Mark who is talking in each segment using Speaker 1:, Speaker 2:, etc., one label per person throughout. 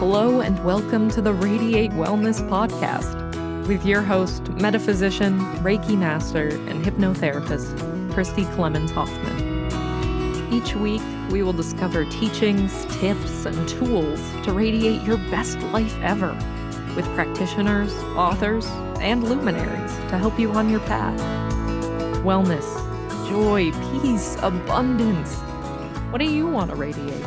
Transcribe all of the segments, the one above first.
Speaker 1: Hello and welcome to the Radiate Wellness Podcast with your host, metaphysician, Reiki master, and hypnotherapist, Christy Clemens Hoffman. Each week, we will discover teachings, tips, and tools to radiate your best life ever with practitioners, authors, and luminaries to help you on your path. Wellness, joy, peace, abundance. What do you want to radiate?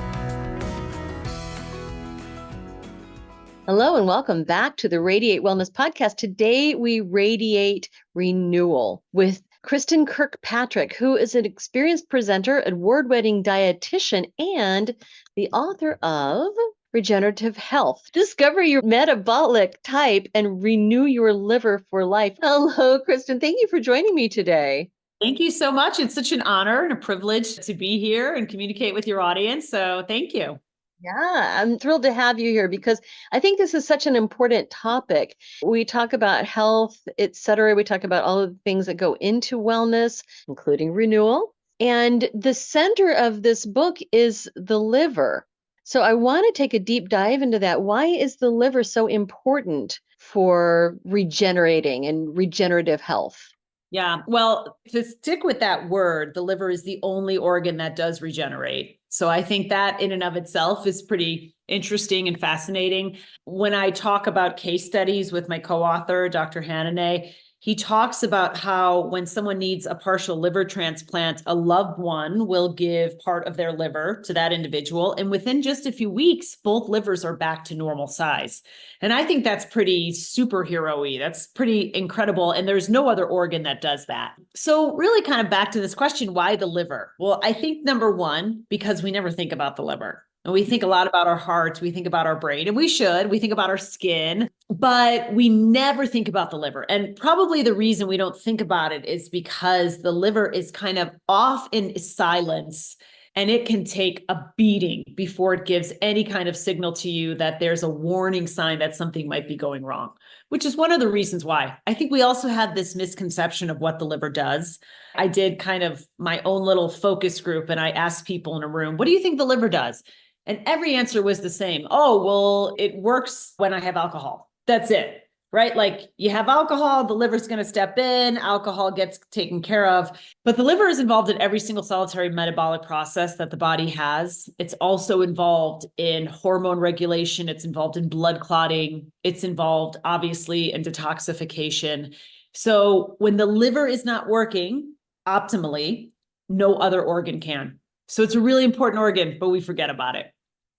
Speaker 2: Hello and welcome back to the Radiate Wellness Podcast. Today we radiate renewal with Kristin Kirkpatrick, who is an experienced presenter, award-winning dietitian, and the author of Regenerative Health. Discover your metabolic type and renew your liver for life. Hello, Kristin. Thank you for joining me today.
Speaker 3: Thank you so much. It's such an honor and a privilege to be here and communicate with your audience. So thank you.
Speaker 2: Yeah, I'm thrilled to have you here because I think this is such an important topic. We talk about health, et cetera. We talk about all of the things that go into wellness, including renewal. And the center of this book is the liver. So I want to take a deep dive into that. Why is the liver so important for regenerating and regenerative health?
Speaker 3: Yeah, well, to stick with that word, the liver is the only organ that does regenerate. So I think that in and of itself is pretty interesting and fascinating. When I talk about case studies with my co-author, Dr. Hanane, he talks about how when someone needs a partial liver transplant, a loved one will give part of their liver to that individual. And within just a few weeks, both livers are back to normal size. And I think that's pretty superhero-y. That's pretty incredible. And there's no other organ that does that. So really kind of back to this question, why the liver? Well, I think number one, because we never think about the liver. And we think a lot about our hearts, we think about our brain, and we think about our skin, but we never think about the liver. And probably the reason we don't think about it is because the liver is kind of off in silence, and it can take a beating before it gives any kind of signal to you that there's a warning sign that something might be going wrong, which is one of the reasons why. I think we also have this misconception of what the liver does. I did kind of my own little focus group, and I asked people in a room, what do you think the liver does? And every answer was the same. Oh, well, it works when I have alcohol. That's it, right? Like you have alcohol, the liver's going to step in, alcohol gets taken care of. But the liver is involved in every single solitary metabolic process that the body has. It's also involved in hormone regulation. It's involved in blood clotting. It's involved, obviously, in detoxification. So when the liver is not working optimally, no other organ can. So it's a really important organ, but we forget about it.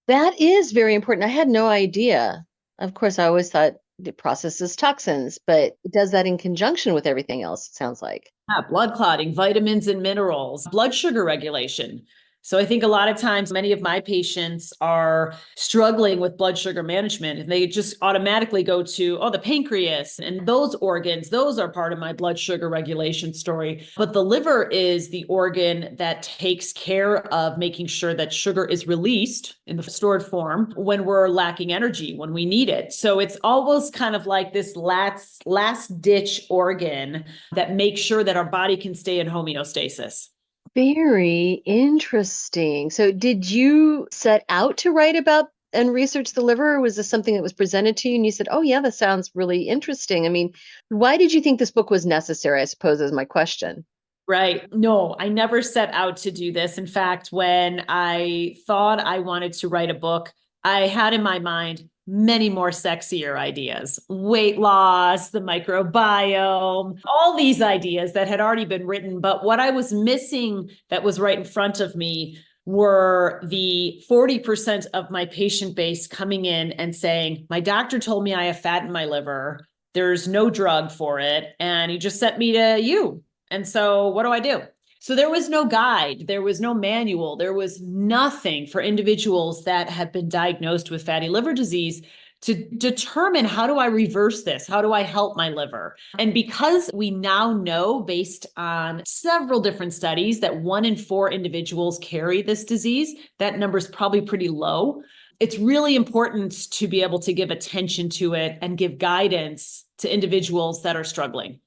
Speaker 2: That is very important. I had no idea. Of course, I always thought it processes toxins, but it does that in conjunction with everything else, it sounds like.
Speaker 3: Yeah, blood clotting, vitamins and minerals, blood sugar regulation. So I think a lot of times many of my patients are struggling with blood sugar management, and they just automatically go to, the pancreas and those organs, those are part of my blood sugar regulation story. But the liver is the organ that takes care of making sure that sugar is released in the stored form when we're lacking energy, when we need it. So it's almost kind of like this last ditch organ that makes sure that our body can stay in homeostasis.
Speaker 2: Very interesting. So did you set out to write about and research the liver, or was this something that was presented to you and you said, oh yeah, that sounds really interesting? I mean, why did you think this book was necessary, I suppose, is my question.
Speaker 3: Right. No, I never set out to do this. In fact, when I thought I wanted to write a book, I had in my mind many more sexier ideas, weight loss, the microbiome, all these ideas that had already been written. But what I was missing that was right in front of me were the 40% of my patient base coming in and saying, my doctor told me I have fat in my liver. There's no drug for it. And he just sent me to you. And so what do I do? So there was no guide, there was no manual, there was nothing for individuals that have been diagnosed with fatty liver disease to determine, how do I reverse this? How do I help my liver? And because we now know, based on several different studies, that 1 in 4 individuals carry this disease, that number is probably pretty low. It's really important to be able to give attention to it and give guidance to individuals that are struggling.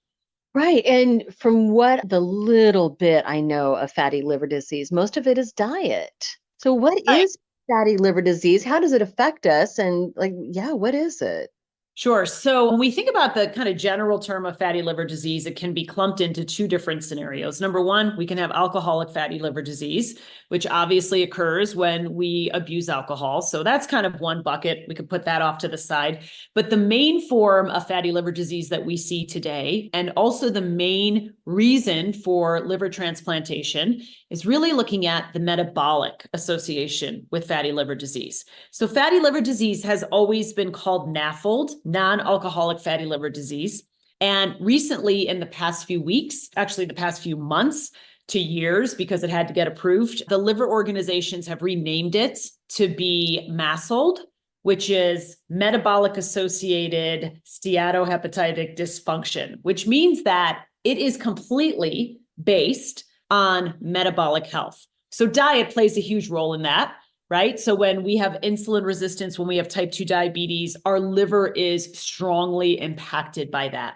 Speaker 2: Right. And from what the little bit I know of fatty liver disease, most of it is diet. So what is fatty liver disease? How does it affect us? And what is it?
Speaker 3: Sure. So when we think about the kind of general term of fatty liver disease, it can be clumped into two different scenarios. Number one, we can have alcoholic fatty liver disease, which obviously occurs when we abuse alcohol. So that's kind of one bucket. We could put that off to the side. But the main form of fatty liver disease that we see today, and also the main reason for liver transplantation, is really looking at the metabolic association with fatty liver disease. So fatty liver disease has always been called NAFLD, non-alcoholic fatty liver disease. And recently, in the past few weeks, actually the past few months to years, because it had to get approved, the liver organizations have renamed it to be MASLD, which is metabolic associated steatohepatic dysfunction, which means that it is completely based on metabolic health. So diet plays a huge role in that, right? So when we have insulin resistance, when we have type 2 diabetes, our liver is strongly impacted by that.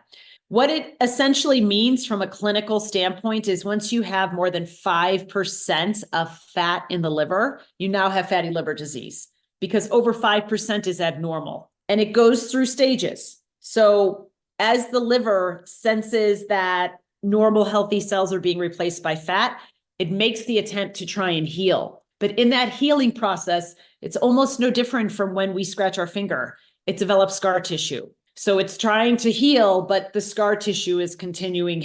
Speaker 3: What it essentially means from a clinical standpoint is once you have more than 5% of fat in the liver, you now have fatty liver disease, because over 5% is abnormal, and it goes through stages. So as the liver senses that normal healthy cells are being replaced by fat, it makes the attempt to try and heal. But in that healing process, it's almost no different from when we scratch our finger. It develops scar tissue. So it's trying to heal, but the scar tissue is continually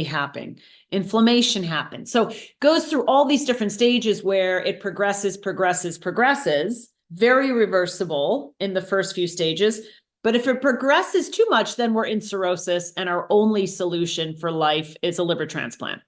Speaker 3: happening. Inflammation happens. So it goes through all these different stages where it progresses, very reversible in the first few stages. But if it progresses too much, then we're in cirrhosis, and our only solution for life is a liver transplant.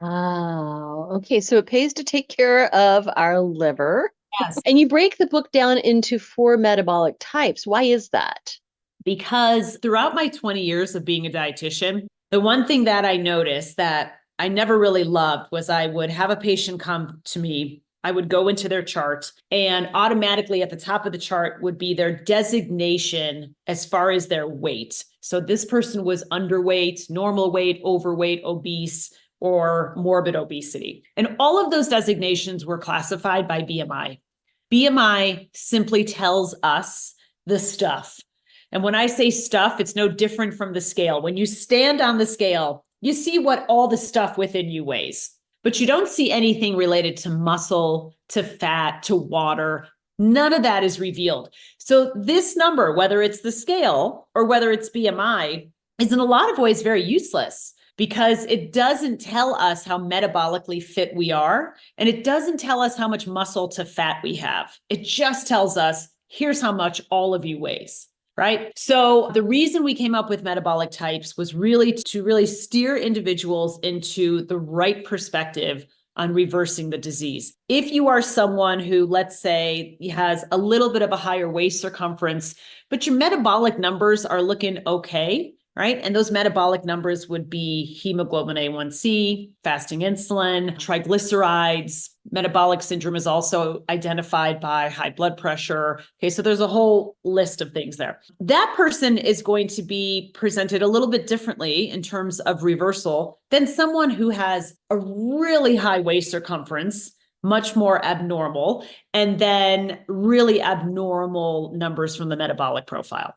Speaker 2: Oh, okay. So it pays to take care of our liver.
Speaker 3: Yes.
Speaker 2: And you break the book down into 4 metabolic types. Why is that?
Speaker 3: Because throughout my 20 years of being a dietitian, the one thing that I noticed that I never really loved was I would have a patient come to me. I would go into their chart, and automatically at the top of the chart would be their designation as far as their weight. So this person was underweight, normal weight, overweight, obese, or morbid obesity. And all of those designations were classified by BMI. BMI simply tells us the stuff. And when I say stuff, it's no different from the scale. When you stand on the scale, you see what all the stuff within you weighs, but you don't see anything related to muscle, to fat, to water. None of that is revealed. So this number, whether it's the scale or whether it's BMI, is in a lot of ways very useless, because it doesn't tell us how metabolically fit we are, and it doesn't tell us how much muscle to fat we have. It just tells us, here's how much all of you weighs. Right? So the reason we came up with metabolic types was really to steer individuals into the right perspective on reversing the disease. If you are someone who, let's say, has a little bit of a higher waist circumference, but your metabolic numbers are looking okay, right? And those metabolic numbers would be hemoglobin A1C, fasting insulin, triglycerides. Metabolic syndrome is also identified by high blood pressure. Okay, so there's a whole list of things there. That person is going to be presented a little bit differently in terms of reversal than someone who has a really high waist circumference, much more abnormal, and then really abnormal numbers from the metabolic profile.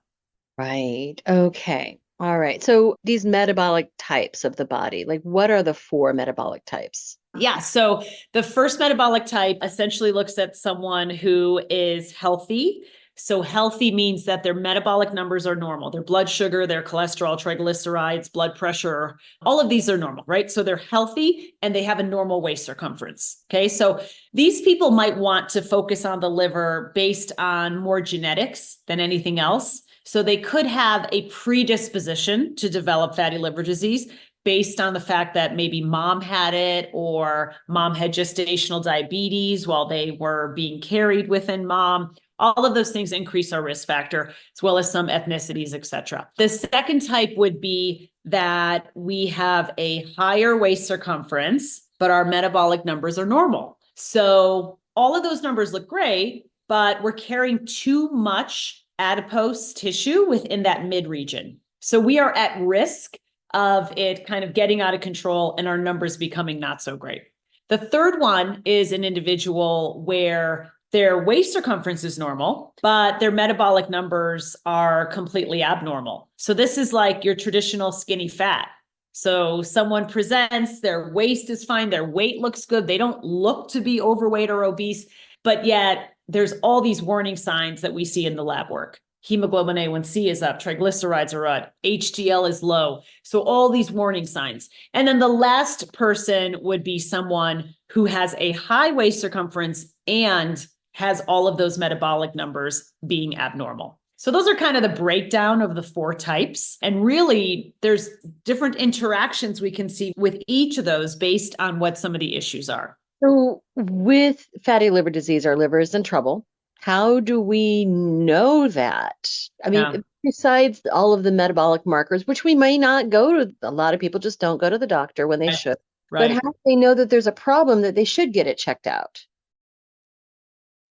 Speaker 2: Right. Okay. All right. So these metabolic types of the body, what are the 4 metabolic types?
Speaker 3: Yeah. So the first metabolic type essentially looks at someone who is healthy. So healthy means that their metabolic numbers are normal. Their blood sugar, their cholesterol, triglycerides, blood pressure, all of these are normal, right? So they're healthy and they have a normal waist circumference. Okay. So these people might want to focus on the liver based on more genetics than anything else. So they could have a predisposition to develop fatty liver disease based on the fact that maybe mom had it, or mom had gestational diabetes while they were being carried within mom. All of those things increase our risk factor, as well as some ethnicities, et cetera. The second type would be that we have a higher waist circumference, but our metabolic numbers are normal. So all of those numbers look great, but we're carrying too much adipose tissue within that mid region. So we are at risk of it kind of getting out of control and our numbers becoming not so great. The third one is an individual where their waist circumference is normal, but their metabolic numbers are completely abnormal. So this is like your traditional skinny fat. So someone presents, their waist is fine, their weight looks good. They don't look to be overweight or obese, but yet there's all these warning signs that we see in the lab work. Hemoglobin A1C is up, triglycerides are up, HDL is low. So all these warning signs. And then the last person would be someone who has a high waist circumference and has all of those metabolic numbers being abnormal. So those are kind of the breakdown of the 4 types. And really, there's different interactions we can see with each of those based on what some of the issues are.
Speaker 2: So with fatty liver disease, our liver is in trouble. How do we know that? I mean, besides all of the metabolic markers, which we may not go to, a lot of people just don't go to the doctor when they should. But how do they know that there's a problem that they should get it checked out?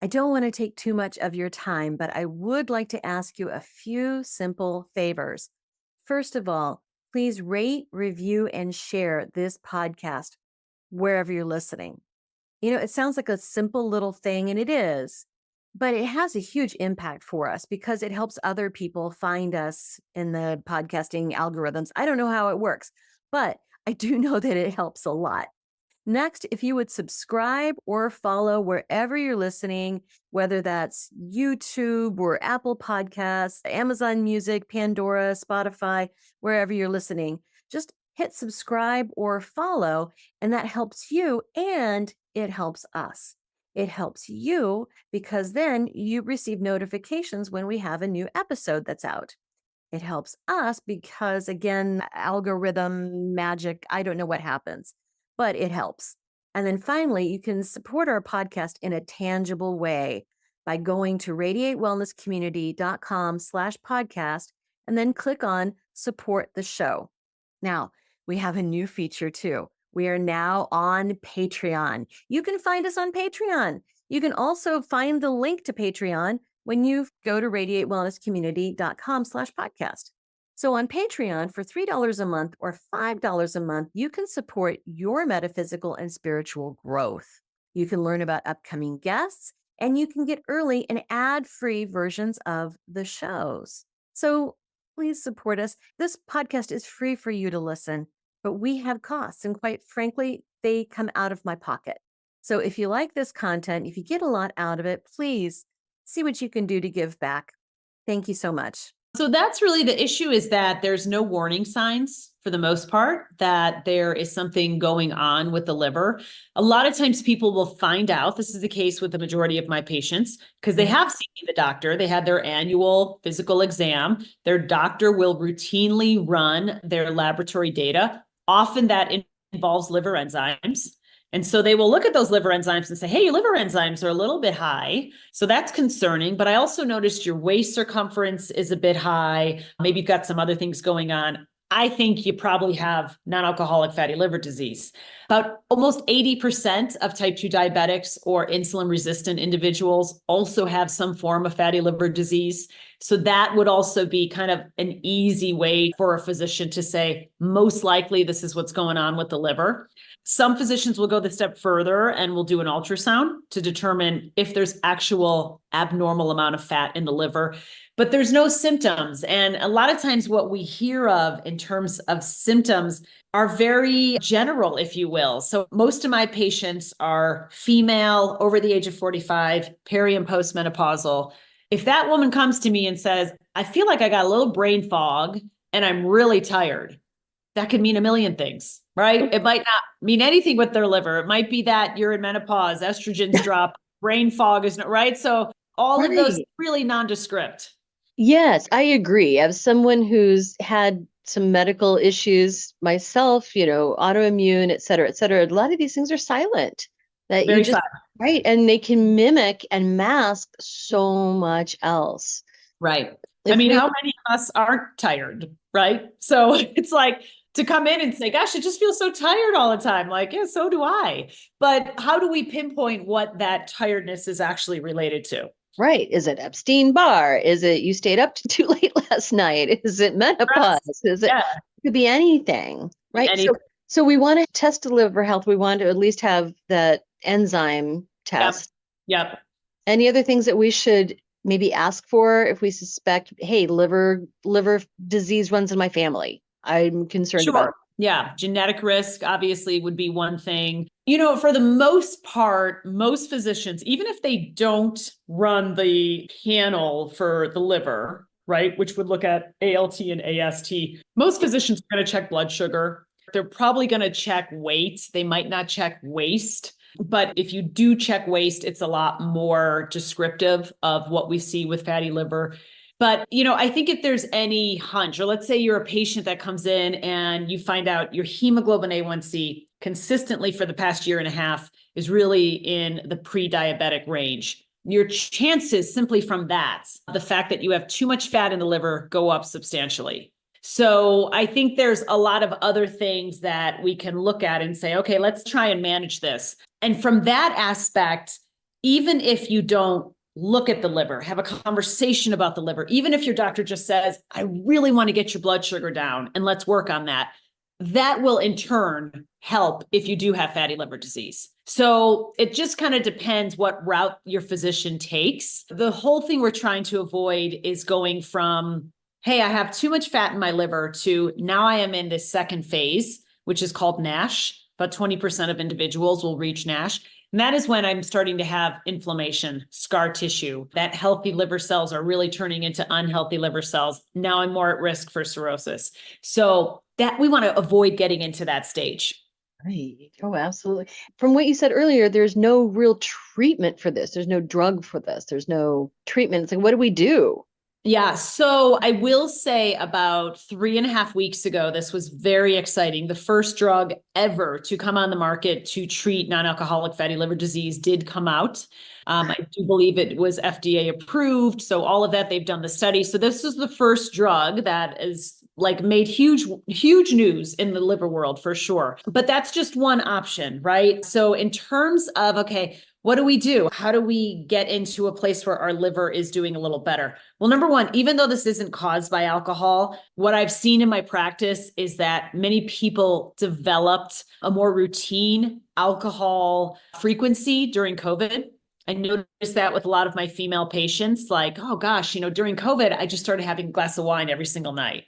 Speaker 4: I don't want to take too much of your time, but I would like to ask you a few simple favors. First of all, please rate, review, and share this podcast wherever you're listening. You know, it sounds like a simple little thing, and it is, but it has a huge impact for us because it helps other people find us in the podcasting algorithms. I don't know how it works, but I do know that it helps a lot. Next, if you would subscribe or follow wherever you're listening, whether that's YouTube or Apple Podcasts, Amazon Music, Pandora, Spotify, wherever you're listening, just hit subscribe or follow, and that helps you and it helps us. It helps you because then you receive notifications when we have a new episode that's out. It helps us because, again, algorithm magic, I don't know what happens, but it helps. And then finally, you can support our podcast in a tangible way by going to radiatewellnesscommunity.com/podcast and then click on support the show. Now, we have a new feature too. We are now on Patreon. You can find us on Patreon. You can also find the link to Patreon when you go to radiatewellnesscommunity.com/podcast. So on Patreon, for $3 a month or $5 a month, you can support your metaphysical and spiritual growth. You can learn about upcoming guests, and you can get early and ad-free versions of the shows. So please support us. This podcast is free for you to listen, but we have costs, and quite frankly, they come out of my pocket. So if you like this content, if you get a lot out of it, please see what you can do to give back. Thank you so much.
Speaker 3: So that's really the issue, is that there's no warning signs for the most part that there is something going on with the liver. A lot of times people will find out, this is the case with the majority of my patients, because they have seen the doctor, they had their annual physical exam, their doctor will routinely run their laboratory data. Often that involves liver enzymes. And so they will look at those liver enzymes and say, hey, your liver enzymes are a little bit high. So that's concerning. But I also noticed your waist circumference is a bit high. Maybe you've got some other things going on. I think you probably have non-alcoholic fatty liver disease. About almost 80% of type 2 diabetics or insulin-resistant individuals also have some form of fatty liver disease. So that would also be kind of an easy way for a physician to say, most likely this is what's going on with the liver. Some physicians will go the step further and will do an ultrasound to determine if there's actual abnormal amount of fat in the liver, but there's no symptoms. And a lot of times what we hear of in terms of symptoms are very general, if you will. So most of my patients are female, over the age of 45, peri and postmenopausal. If that woman comes to me and says, I feel like I got a little brain fog and I'm really tired, that could mean a million things, right? It might not mean anything with their liver. It might be that you're in menopause, estrogens drop, brain fog is not right. So all of those really nondescript.
Speaker 2: Yes, I agree. As someone who's had some medical issues myself, autoimmune, et cetera, a lot of these things are silent. That
Speaker 3: Very
Speaker 2: you just,
Speaker 3: silent.
Speaker 2: right. And they can mimic and mask so much else.
Speaker 3: Right. I mean, how many of us aren't tired, right? So it's like to come in and say, gosh, I just feel so tired all the time. Like, yeah, so do I. But how do we pinpoint what that tiredness is actually related to?
Speaker 2: Right. Is it Epstein-Barr? Is it you stayed up too late last night? Is it menopause? Is it, it could be anything, right? So we want to test the liver health. We want to at least have that enzyme test.
Speaker 3: Yep.
Speaker 2: Any other things that we should maybe ask for if we suspect, hey, liver disease runs in my family? I'm concerned about it.
Speaker 3: Yeah. Genetic risk obviously would be one thing. For the most part, most physicians, even if they don't run the panel for the liver, right, which would look at ALT and AST, most physicians are going to check blood sugar. They're probably going to check weight. They might not check waist. But if you do check waist, it's a lot more descriptive of what we see with fatty liver. But, I think if there's any hunch, or let's say you're a patient that comes in and you find out your hemoglobin A1C consistently for the past year and a half is really in the pre-diabetic range, your chances simply from that, the fact that you have too much fat in the liver, go up substantially. So I think there's a lot of other things that we can look at and say, okay, let's try and manage this. And from that aspect, even if you don't look at the liver, have a conversation about the liver, even if your doctor just says, I really want to get your blood sugar down and let's work on that, that will in turn help if you do have fatty liver disease. So it just kind of depends what route your physician takes. The whole thing we're trying to avoid is going from, hey, I have too much fat in my liver, to now I am in this second phase, which is called NASH. About 20% of individuals will reach NASH. And that is when I'm starting to have inflammation, scar tissue, that healthy liver cells are really turning into unhealthy liver cells. Now I'm more at risk for cirrhosis. So that we want to avoid getting into that stage.
Speaker 2: Right. Oh, absolutely. From what you said earlier, there's no real treatment for this. There's no drug for this. There's no treatment. It's like, what do we do?
Speaker 3: Yeah. So I will say about 3.5 weeks ago, this was very exciting. The first drug ever to come on the market to treat non-alcoholic fatty liver disease did come out. I do believe it was FDA approved. So all of that, they've done the study. So this is the first drug that is made huge news in the liver world for sure. But that's just one option, right? So in terms of, okay, what do we do? How do we get into a place where our liver is doing a little better? Well, number one, even though this isn't caused by alcohol, what I've seen in my practice is that many people developed a more routine alcohol frequency during COVID. I noticed that with a lot of my female patients, like, oh gosh, during COVID, I just started having a glass of wine every single night.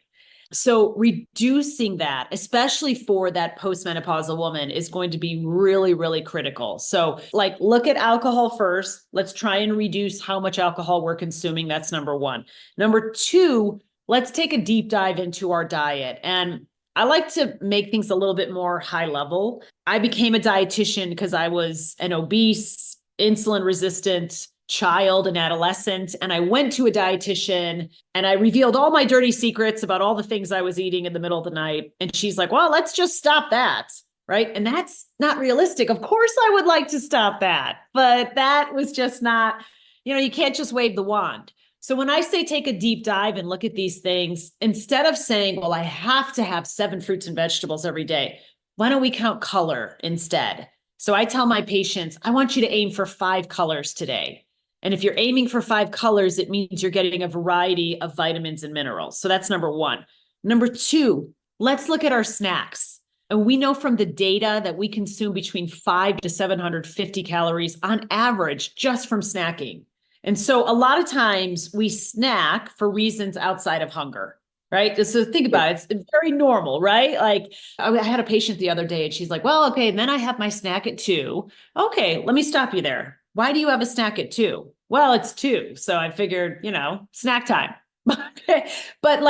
Speaker 3: So reducing that, especially for that postmenopausal woman, is going to be really, really critical. So look at alcohol first. Let's try and reduce how much alcohol we're consuming. That's number one. Number two, let's take a deep dive into our diet. And I like to make things a little bit more high level. I became a dietitian because I was an obese, insulin resistant child and adolescent. And I went to a dietitian and I revealed all my dirty secrets about all the things I was eating in the middle of the night. And she's like, well, let's just stop that. Right. And that's not realistic. Of course, I would like to stop that, but that was just not, you can't just wave the wand. So when I say take a deep dive and look at these things, instead of saying, well, I have to have 7 fruits and vegetables every day, why don't we count color instead? So I tell my patients, I want you to aim for 5 colors today. And if you're aiming for 5 colors, it means you're getting a variety of vitamins and minerals. So that's number one. Number two, let's look at our snacks. And we know from the data that we consume between 500 to 750 calories on average just from snacking. And so a lot of times we snack for reasons outside of hunger, right? So think about it. It's very normal, right? Like I had a patient the other day and she's like, well, okay, and then I have my snack at 2. Okay, let me stop you there. Why do you have a snack at 2? Well, it's 2. So I figured, snack time. But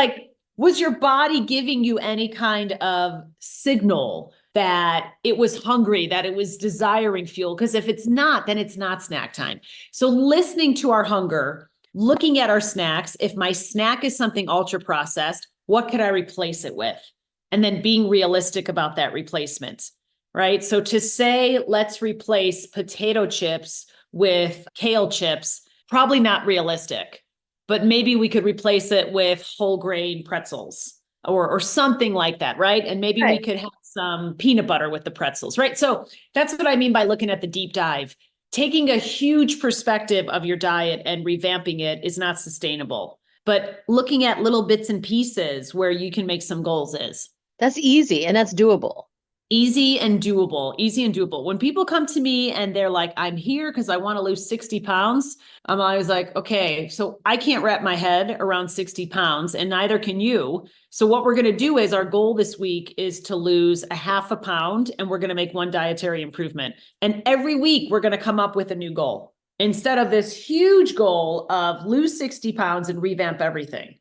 Speaker 3: was your body giving you any kind of signal that it was hungry, that it was desiring fuel? Because if it's not, then it's not snack time. So listening to our hunger, looking at our snacks, if my snack is something ultra processed, what could I replace it with? And then being realistic about that replacement, right? So to say, let's replace potato chips with kale chips, probably not realistic, but maybe we could replace it with whole grain pretzels or something like that, right? And maybe we could have some peanut butter with the pretzels, right? So that's what I mean by looking at the deep dive. Taking a huge perspective of your diet and revamping it is not sustainable, but looking at little bits and pieces where you can make some goals is.
Speaker 2: That's easy and that's doable.
Speaker 3: Easy and doable, easy and doable. When people come to me and they're like, I'm here because I want to lose 60 pounds, I'm always like, okay, so I can't wrap my head around 60 pounds and neither can you. So what we're going to do is our goal this week is to lose a half a pound and we're going to make one dietary improvement. And every week we're going to come up with a new goal instead of this huge goal of lose 60 pounds and revamp everything.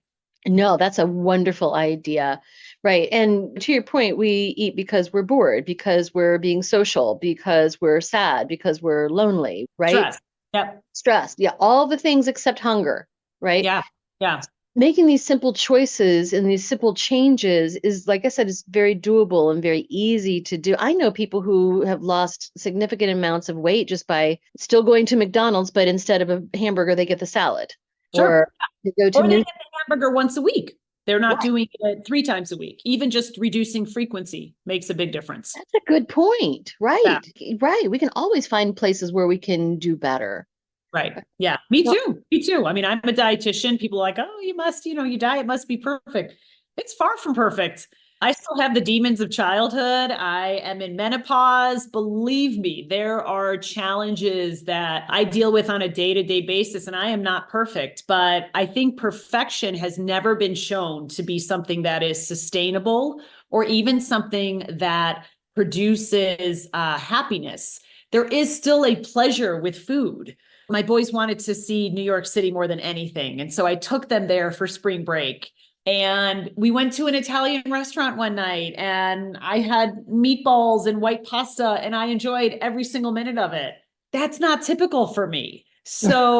Speaker 2: No, that's a wonderful idea. Right. And to your point, we eat because we're bored, because we're being social, because we're sad, because we're lonely, right?
Speaker 3: Stress. Yep.
Speaker 2: Stressed. Yeah. All the things except hunger, right?
Speaker 3: Yeah. Yeah.
Speaker 2: Making these simple choices and these simple changes is, like I said, is very doable and very easy to do. I know people who have lost significant amounts of weight just by still going to McDonald's, but instead of a hamburger, they get the salad.
Speaker 3: Sure.
Speaker 2: Or they go to
Speaker 3: or they get the hamburger once a week. They're not
Speaker 2: Right.
Speaker 3: doing it 3 times a week. Even just reducing frequency makes a big difference.
Speaker 2: That's a good point. Right.
Speaker 3: Yeah.
Speaker 2: Right. We can always find places where we can do better.
Speaker 3: Right. Yeah. Me
Speaker 2: Well-
Speaker 3: too. Me too. I mean, I'm a dietitian. People are like, oh, you must, your diet must be perfect. It's far from perfect. I still have the demons of childhood. I am in menopause. Believe me, there are challenges that I deal with on a day-to-day basis, and I am not perfect. But I think perfection has never been shown to be something that is sustainable or even something that produces happiness. There is still a pleasure with food. My boys wanted to see New York City more than anything. And so I took them there for spring break. And we went to an Italian restaurant one night and I had meatballs and white pasta and I enjoyed every single minute of it. That's not typical for me. So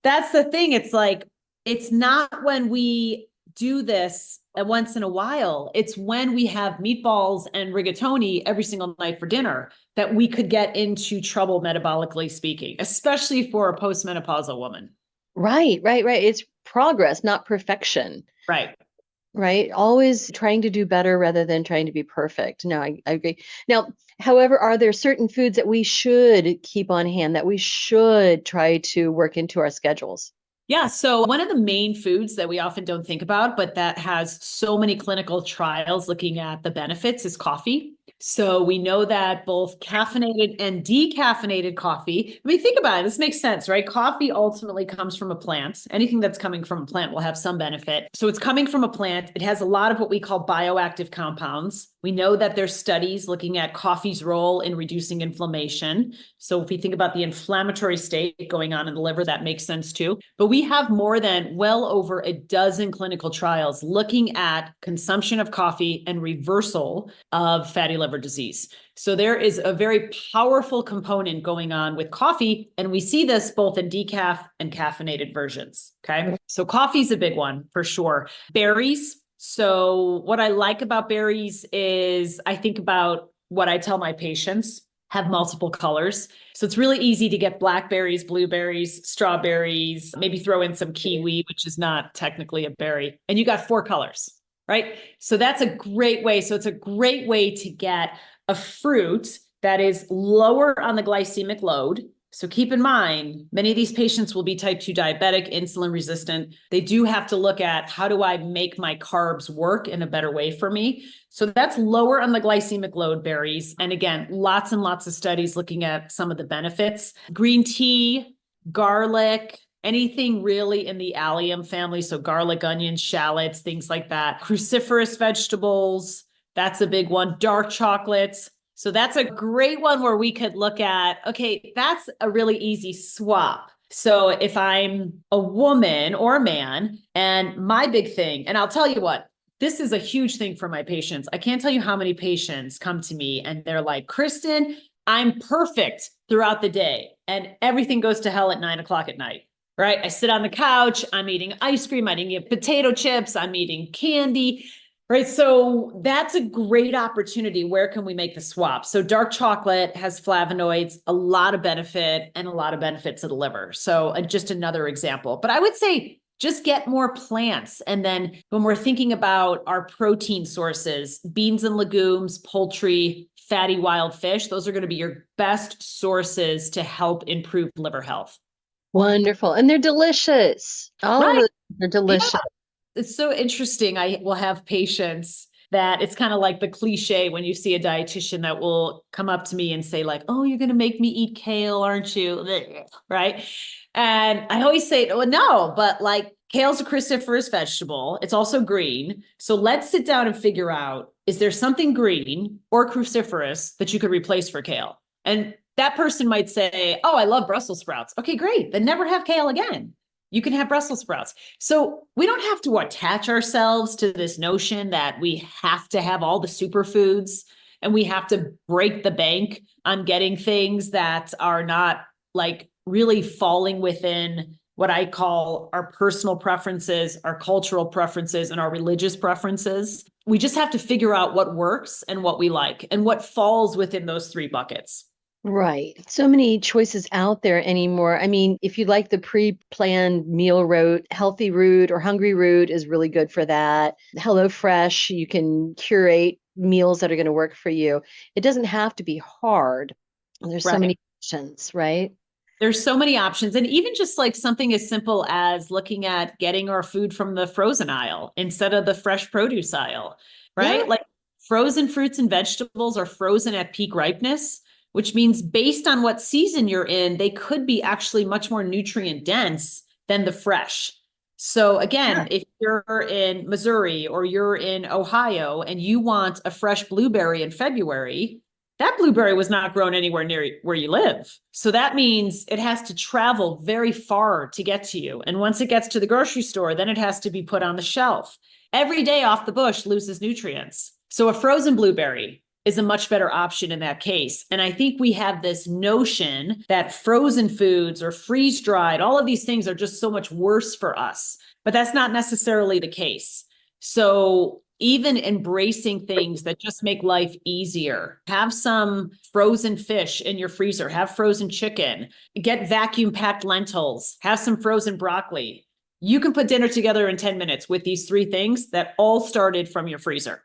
Speaker 3: that's the thing. It's like, it's not when we do this once in a while. It's when we have meatballs and rigatoni every single night for dinner that we could get into trouble metabolically speaking, especially for a postmenopausal woman.
Speaker 2: Right. It's progress, not perfection.
Speaker 3: Right.
Speaker 2: Right. Always trying to do better rather than trying to be perfect. No, I agree. Now, however, are there certain foods that we should keep on hand, that we should try to work into our schedules?
Speaker 3: Yeah. So one of the main foods that we often don't think about, but that has so many clinical trials looking at the benefits is coffee. So we know that both caffeinated and decaffeinated coffee, I mean, think about it. This makes sense, right? Coffee ultimately comes from a plant. Anything that's coming from a plant will have some benefit. So it's coming from a plant. It has a lot of what we call bioactive compounds. We know that there's studies looking at coffee's role in reducing inflammation. So if we think about the inflammatory state going on in the liver, that makes sense too. But we have more than well over a dozen clinical trials looking at consumption of coffee and reversal of fatty liver disease. So there is a very powerful component going on with coffee, and we see this both in decaf and caffeinated versions. Okay. So coffee's a big one for sure. Berries. So what I like about berries is I think about what I tell my patients have multiple colors. So it's really easy to get blackberries, blueberries, strawberries, maybe throw in some kiwi, which is not technically a berry. And you got 4 colors, right? So that's a great way. So it's a great way to get a fruit that is lower on the glycemic load. So keep in mind, many of these patients will be type 2 diabetic, insulin resistant. They do have to look at how do I make my carbs work in a better way for me? So that's lower on the glycemic load, berries. And again, lots and lots of studies looking at some of the benefits. Green tea, garlic, anything really in the allium family. So garlic, onions, shallots, things like that. Cruciferous vegetables, that's a big one. Dark chocolates. So that's a great one where we could look at, okay, that's a really easy swap. So if I'm a woman or a man, and my big thing, and I'll tell you what, this is a huge thing for my patients. I can't tell you how many patients come to me and they're like, Kristin, I'm perfect throughout the day and everything goes to hell at 9:00 at night, right? I sit on the couch, I'm eating ice cream, I'm eating potato chips, I'm eating candy. Right. So that's a great opportunity. Where can we make the swap? So dark chocolate has flavonoids, a lot of benefit and a lot of benefit to the liver. So just another example, but I would say just get more plants. And then when we're thinking about our protein sources, beans and legumes, poultry, fatty wild fish, those are going to be your best sources to help improve liver health.
Speaker 2: Wonderful. And they're delicious. All of
Speaker 3: Right.
Speaker 2: them are delicious.
Speaker 3: Yeah. It's so interesting. I will have patients that it's kind of like the cliche when you see a dietitian that will come up to me and say like, oh, you're going to make me eat kale, aren't you? Right. And I always say, well, no, but like kale's a cruciferous vegetable. It's also green. So let's sit down and figure out, is there something green or cruciferous that you could replace for kale? And that person might say, oh, I love Brussels sprouts. Okay, great. Then never have kale again. You can have Brussels sprouts. So we don't have to attach ourselves to this notion that we have to have all the superfoods and we have to break the bank on getting things that are not like really falling within what I call our personal preferences, our cultural preferences, and our religious preferences. We just have to figure out what works and what we like and what falls within those three buckets.
Speaker 2: Right. So many choices out there anymore. I mean, if you like the pre-planned meal route, healthy route or hungry route is really good for that. HelloFresh, you can curate meals that are going to work for you. It doesn't have to be hard. There's so many options, right?
Speaker 3: There's so many options. And even just like something as simple as looking at getting our food from the frozen aisle instead of the fresh produce aisle, right?
Speaker 2: Yeah.
Speaker 3: Like frozen fruits and vegetables are frozen at peak ripeness, which means based on what season you're in, they could be actually much more nutrient dense than the fresh. So again, if you're in Missouri or you're in Ohio and you want a fresh blueberry in February, that blueberry was not grown anywhere near where you live. So that means it has to travel very far to get to you. And once it gets to the grocery store, then it has to be put on the shelf. Every day off the bush loses nutrients. So a frozen blueberry is a much better option in that case. And I think we have this notion that frozen foods or freeze dried, all of these things are just so much worse for us, but that's not necessarily the case. So even embracing things that just make life easier, have some frozen fish in your freezer, have frozen chicken, get vacuum packed lentils, have some frozen broccoli. You can put dinner together in 10 minutes with these three things that all started from your freezer.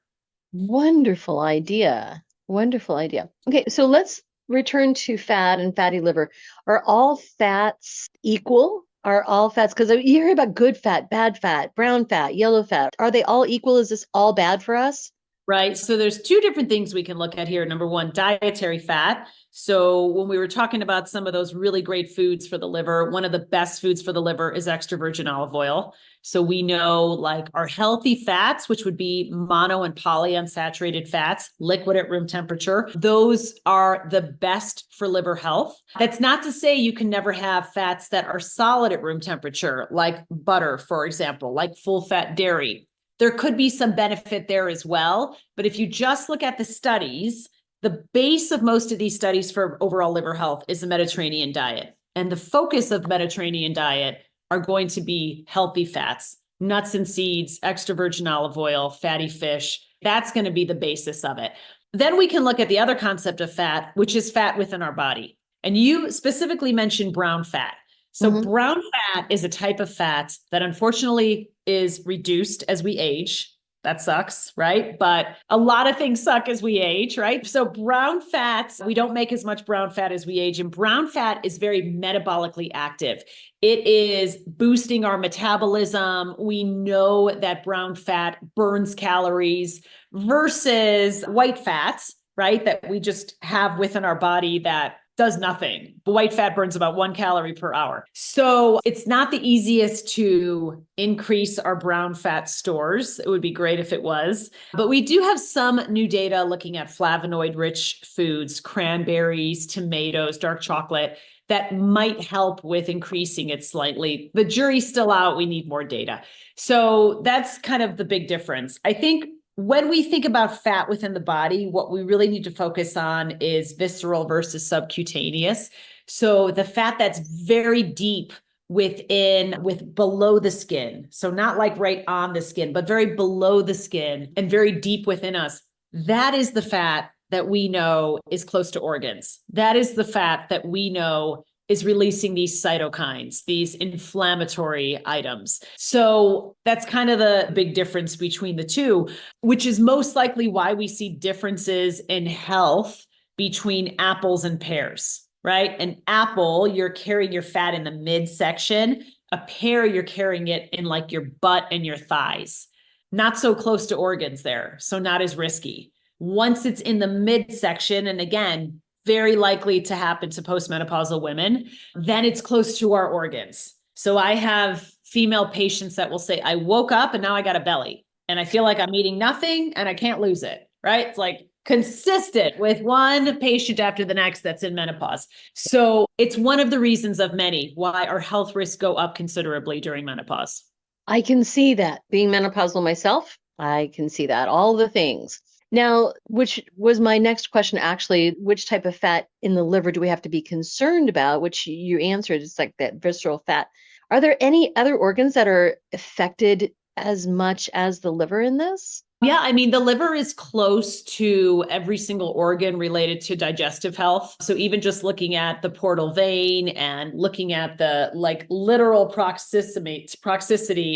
Speaker 2: Wonderful idea. Wonderful idea. Okay, so let's return to fat and fatty liver. Are all fats equal? Are all fats, because you hear about good fat, bad fat, brown fat, yellow fat. Are they all equal? Is this all bad for us?
Speaker 3: Right. So there's two different things we can look at here. Number one, dietary fat. So when we were talking about some of those really great foods for the liver, one of the best foods for the liver is extra virgin olive oil. So we know like our healthy fats, which would be mono and polyunsaturated fats, liquid at room temperature, those are the best for liver health. That's not to say you can never have fats that are solid at room temperature, like butter, for example, like full fat dairy. There could be some benefit there as well. But if you just look at the studies, the base of most of these studies for overall liver health is the Mediterranean diet. And the focus of Mediterranean diet are going to be healthy fats, nuts and seeds, extra virgin olive oil, fatty fish. That's going to be the basis of it. Then we can look at the other concept of fat, which is fat within our body. And you specifically mentioned brown fat. So brown fat is a type of fat that unfortunately is reduced as we age. That sucks, right? But a lot of things suck as we age, right? So brown fats, we don't make as much brown fat as we age. And brown fat is very metabolically active. It is boosting our metabolism. We know that brown fat burns calories versus white fats, right? That we just have within our body that does nothing. White fat burns about 1 calorie per hour. So it's not the easiest to increase our brown fat stores. It would be great if it was. But we do have some new data looking at flavonoid-rich foods, cranberries, tomatoes, dark chocolate, that might help with increasing it slightly. The jury's still out. We need more data. So that's kind of the big difference. I think when we think about fat within the body, what we really need to focus on is visceral versus subcutaneous. So the fat that's very deep with below the skin. So not like right on the skin, but very below the skin and very deep within us. That is the fat that we know is close to organs. That is the fat that we know is releasing these cytokines, these inflammatory items. So that's kind of the big difference between the two, which is most likely why we see differences in health between apples and pears, right? An apple, you're carrying your fat in the midsection. A pear, you're carrying it in like your butt and your thighs. not so close to organs there, so not as risky. Once it's in the midsection, and again, very likely to happen to postmenopausal women, then it's close to our organs. So I have female patients that will say, I woke up and now I got a belly and I feel like I'm eating nothing and I can't lose it, right? It's like consistent with one patient after the next that's in menopause. So it's one of the reasons of many why our health risks go up considerably during menopause.
Speaker 2: I can see that. Being menopausal myself, I can see that. All the things. Now, which was my next question, actually, which type of fat in the liver do we have to be concerned about? Which you answered, it's like that visceral fat. Are there any other organs that are affected as much as the liver in this?
Speaker 3: Yeah, I mean, the liver is close to every single organ related to digestive health. So even just looking at the portal vein and looking at the like literal proximity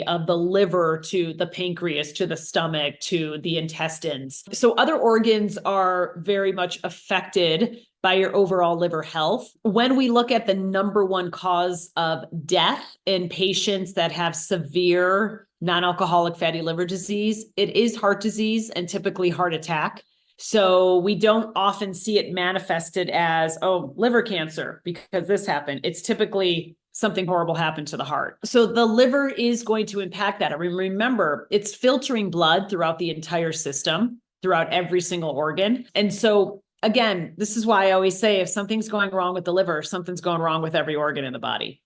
Speaker 3: of the liver to the pancreas, to the stomach, to the intestines. So other organs are very much affected by your overall liver health. When we look at the number one cause of death in patients that have severe non-alcoholic fatty liver disease, it is heart disease and typically heart attack. So we don't often see it manifested as, oh, liver cancer because this happened. It's typically something horrible happened to the heart. So the liver is going to impact that. I mean, remember, it's filtering blood throughout the entire system, throughout every single organ. And so again, this is why I always say, if something's going wrong with the liver, something's going wrong with every organ in the body.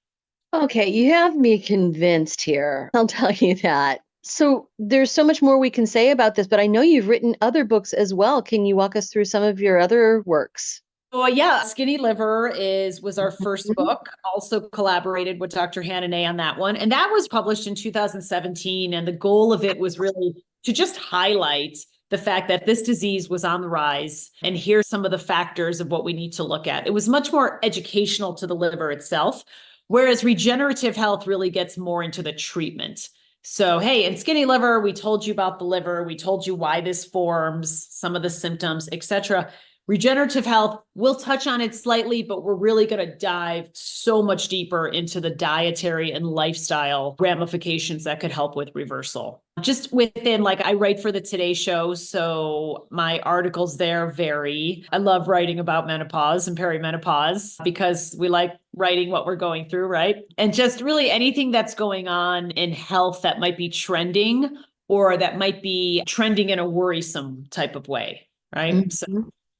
Speaker 2: Okay, you have me convinced here. I'll tell you that. So there's so much more we can say about this, but I know you've written other books as well. Can you walk us through some of your other works?
Speaker 3: Oh yeah, Skinny Liver was our first book. Also collaborated with Dr. Hannah on that one. And that was published in 2017. And the goal of it was really to just highlight the fact that this disease was on the rise. And here's some of the factors of what we need to look at. It was much more educational to the liver itself. Whereas regenerative health really gets more into the treatment. So, hey, in Skinny Liver, we told you about the liver. We told you why this forms, some of the symptoms, etc. Regenerative health, we'll touch on it slightly, but we're really going to dive so much deeper into the dietary and lifestyle ramifications that could help with reversal. Just within, like, I write for the Today Show, so my articles there vary. I love writing about menopause and perimenopause because we like writing what we're going through, right? And just really anything that's going on in health that might be trending or that might be trending in a worrisome type of way, right?
Speaker 2: Mm-hmm.
Speaker 3: So,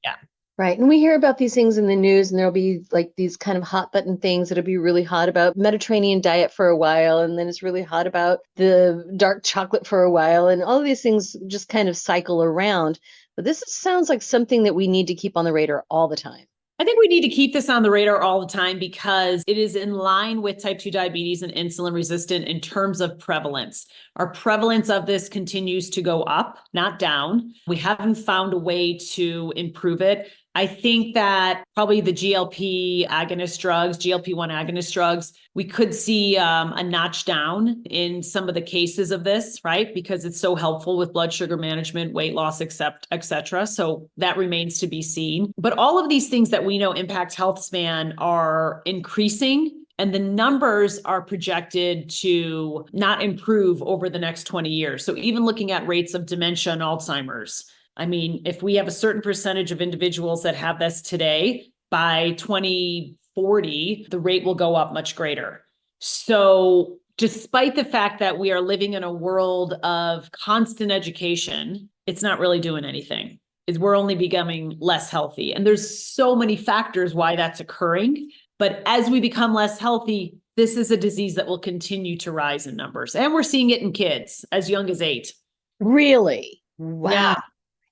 Speaker 3: yeah.
Speaker 2: Right. And we hear about these things in the news, and there'll be like these kind of hot button things that'll be really hot about Mediterranean diet for a while. And then it's really hot about the dark chocolate for a while. And all of these things just kind of cycle around. But this sounds like something that we need to keep on the radar all the time.
Speaker 3: I think we need to keep this on the radar all the time because it is in line with type 2 diabetes and insulin resistant in terms of prevalence. Our prevalence of this continues to go up, not down. We haven't found a way to improve it. I think that probably the GLP-1 agonist drugs, we could see a notch down in some of the cases of this, right? Because it's so helpful with blood sugar management, weight loss, et cetera. So that remains to be seen. But all of these things that we know impact health span are increasing, and the numbers are projected to not improve over the next 20 years. So even looking at rates of dementia and Alzheimer's, I mean, if we have a certain percentage of individuals that have this today, by 2040, the rate will go up much greater. So despite the fact that we are living in a world of constant education, it's not really doing anything. We're only becoming less healthy. And there's so many factors why that's occurring. But as we become less healthy, this is a disease that will continue to rise in numbers. And we're seeing it in kids as young as 8.
Speaker 2: Really? Wow.
Speaker 3: Yeah.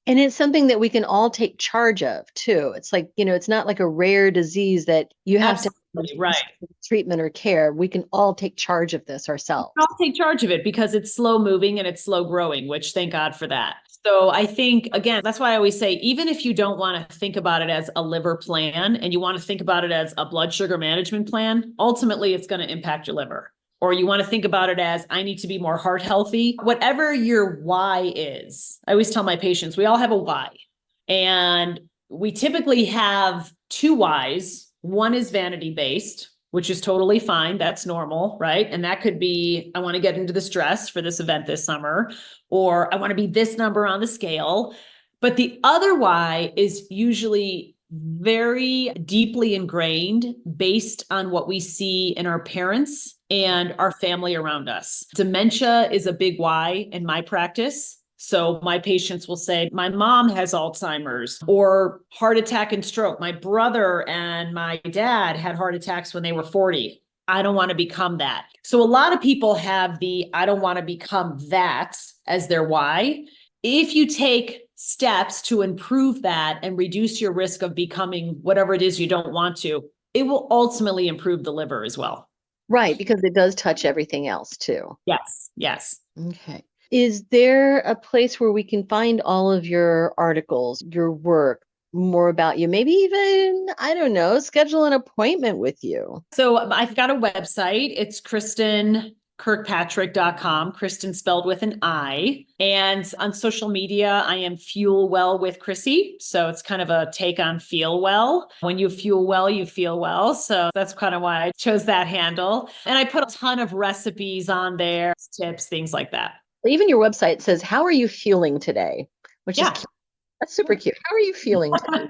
Speaker 2: And it's something that we can all take charge of too. It's like, it's not like a rare disease that you have
Speaker 3: Absolutely,
Speaker 2: to
Speaker 3: right.
Speaker 2: treatment or care. We can all take charge of this ourselves.
Speaker 3: I'll take charge of it because it's slow moving and it's slow growing, which thank God for that. So I think, again, that's why I always say, even if you don't want to think about it as a liver plan and you want to think about it as a blood sugar management plan, ultimately it's going to impact your liver. Or you want to think about it as, I need to be more heart healthy. Whatever your why is, I always tell my patients, we all have a why. And we typically have 2 whys. One is vanity based, which is totally fine. That's normal, right? And that could be, I want to get into this dress for this event this summer, or I want to be this number on the scale. But the other why is usually very deeply ingrained based on what we see in our parents and our family around us. Dementia is a big why in my practice. So my patients will say, my mom has Alzheimer's or heart attack and stroke. My brother and my dad had heart attacks when they were 40. I don't want to become that. So a lot of people have the, I don't want to become that as their why. If you take steps to improve that and reduce your risk of becoming whatever it is you don't want to, it will ultimately improve the liver as well.
Speaker 2: Right, because it does touch everything else too.
Speaker 3: Yes, yes.
Speaker 2: Okay. Is there a place where we can find all of your articles, your work, more about you? Maybe even, I don't know, schedule an appointment with you.
Speaker 3: So I've got a website. It's KristinKirkpatrick.com, Kristin spelled with an I. And on social media, I am Fuel Well with Chrissy. So it's kind of a take on Feel Well. When you fuel well, you feel well. So that's kind of why I chose that handle. And I put a ton of recipes on there, tips, things like that.
Speaker 2: Even your website says, "How are you feeling today?" Which is
Speaker 3: Yeah.
Speaker 2: cute. That's super cute. How are you feeling today?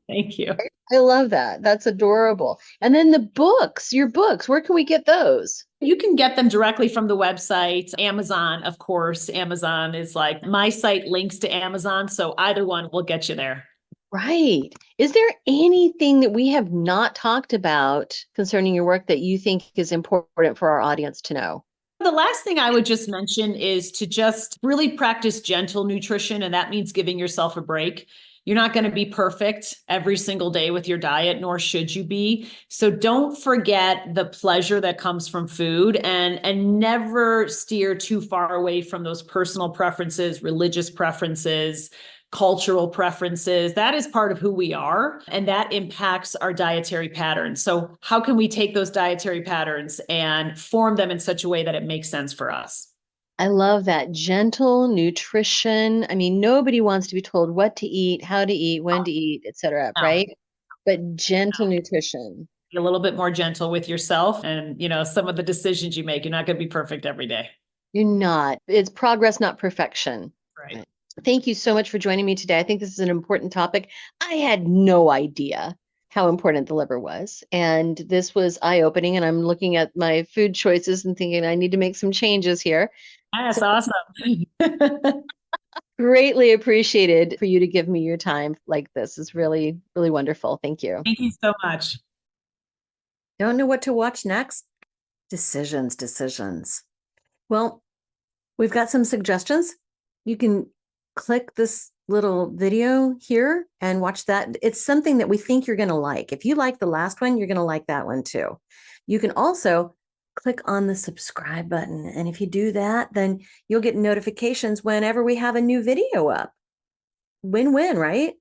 Speaker 3: Thank you.
Speaker 2: I love that. That's adorable. And then the books, your books, where can we get those?
Speaker 3: You can get them directly from the website. Amazon, of course. Amazon is like my site links to Amazon. So either one will get you there.
Speaker 2: Right. Is there anything that we have not talked about concerning your work that you think is important for our audience to know?
Speaker 3: The last thing I would just mention is to just really practice gentle nutrition. And that means giving yourself a break. You're not going to be perfect every single day with your diet, nor should you be. So don't forget the pleasure that comes from food, and never steer too far away from those personal preferences, religious preferences, cultural preferences. That is part of who we are, and that impacts our dietary patterns. So how can we take those dietary patterns and form them in such a way that it makes sense for us?
Speaker 2: I love that. Gentle nutrition. I mean, nobody wants to be told what to eat, how to eat, when to eat, et cetera,
Speaker 3: No.
Speaker 2: right? But gentle nutrition.
Speaker 3: Be a little bit more gentle with yourself and, some of the decisions you make. You're not going to be perfect every day.
Speaker 2: You're not. It's progress, not perfection.
Speaker 3: Right.
Speaker 2: Thank you so much for joining me today. I think this is an important topic. I had no idea how important the liver was. And this was eye-opening. And I'm looking at my food choices and thinking I need to make some changes here.
Speaker 3: That's
Speaker 2: So
Speaker 3: awesome.
Speaker 2: greatly appreciated for you to give me your time like this. It's really, really wonderful. Thank you.
Speaker 3: Thank you so much.
Speaker 4: Don't know what to watch next? Decisions. Well, we've got some suggestions. You can click this little video here and watch that. It's something that we think you're going to like. If you like the last one, you're going to like that one too. You can also click on the subscribe button. And if you do that, then you'll get notifications whenever we have a new video up. Win-win, right?